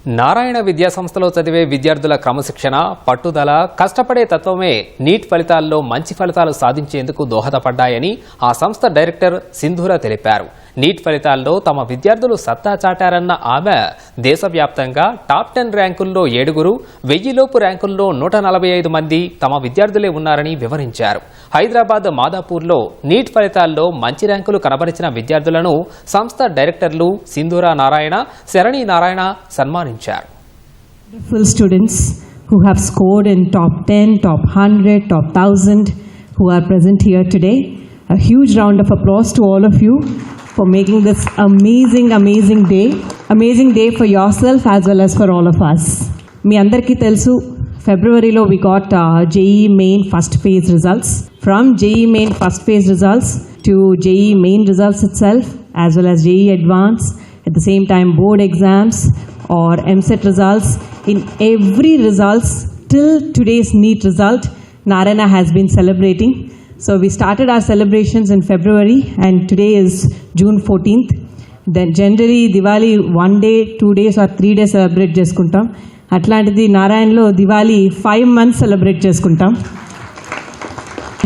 నారాయణ విద్యా సంస్థలో చదివే విద్యార్థుల క్రమశిక్షణ, పట్టుదల, కష్టపడే తత్వమే నీట్ ఫలితాల్లో మంచి ఫలితాలు సాధించేందుకు దోహదపడ్డాయని ఆ సంస్థ డైరెక్టర్ సింధూర తెలిపారు. నీట్ ఫలితాల్లో తమ విద్యార్థులు సత్తా చాటారన్న ఆమె దేశవ్యాప్తంగా టాప్ 10 ర్యాంకుల్లో 7, 1000 లోపు ర్యాంకుల్లో 145 మంది తమ విద్యార్థులే ఉన్నారని వివరించారు. హైదరాబాద్ మాదాపూర్లో నీట్ ఫలితాల్లో మంచి ర్యాంకులు కనబరిచిన విద్యార్థులను సంస్థ డైరెక్టర్లు సింధూర నారాయణ, శరణి నారాయణ సన్మానించారు. Students who have scored in top 10, top 100, top 1000 who are present here today. A huge round of applause to all of you for making this amazing day for yourself as well as for all of us. మీ అందరికీ తెలుసు, ఫిబ్రవరిలో we got JEE main first phase results. From JEE main first phase results to JEE main results itself, as well as JEE advanced, at the same time board exams or MCET results. In every results till today's NEET result, Narayana has been celebrating. So we started our celebrations in February and today is June 14th. Then generally Diwali 1 day, 2 days or 3 days celebrate చేసుకుంటాం. అట్లాంటిది నారాయణలో Diwali 5 months celebrate చేసుకుంటాం.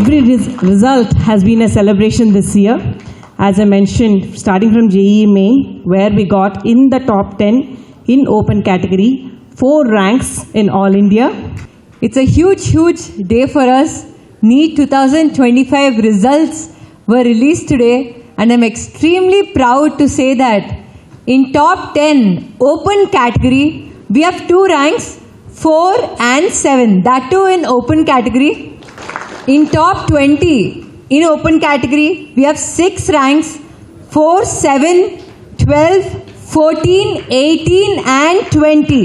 Every result has been a celebration this year. As I mentioned, starting from JEE Main, where we got in the top 10 in open category, 4 ranks in all India. It's a huge day for us. NEET 2025 results were released today, and I'm extremely proud to say that in top 10 open category, we have 2 ranks, 4 and 7. That too in open category. In top 20 in open category, we have 6 ranks, 4, 7, 12, 14, 18 and 20.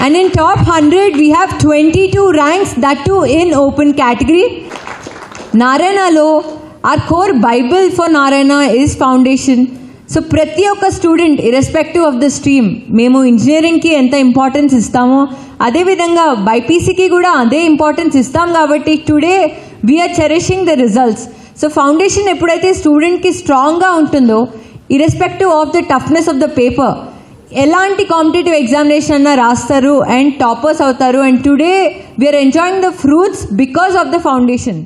And in top 100, we have 22 ranks, that too in open category. Narayana, our core Bible for Narayana is foundation. So ప్రతి ఒక్క student irrespective of the stream, మేము ఇంజనీరింగ్కి ఎంత importance ఇస్తామో అదేవిధంగా బైపీసీకి కూడా అదే importance ఇస్తాం. కాబట్టి today we are cherishing the results. So foundation ఎప్పుడైతే స్టూడెంట్కి స్ట్రాంగ్గా ఉంటుందో, irrespective of the toughness of the paper, ఎలాంటి కాంపిటేటివ్ ఎగ్జామినేషన్ అన్నా రాస్తారు అండ్ టాపర్స్ అవుతారు. And today we are enjoying the fruits because of the foundation.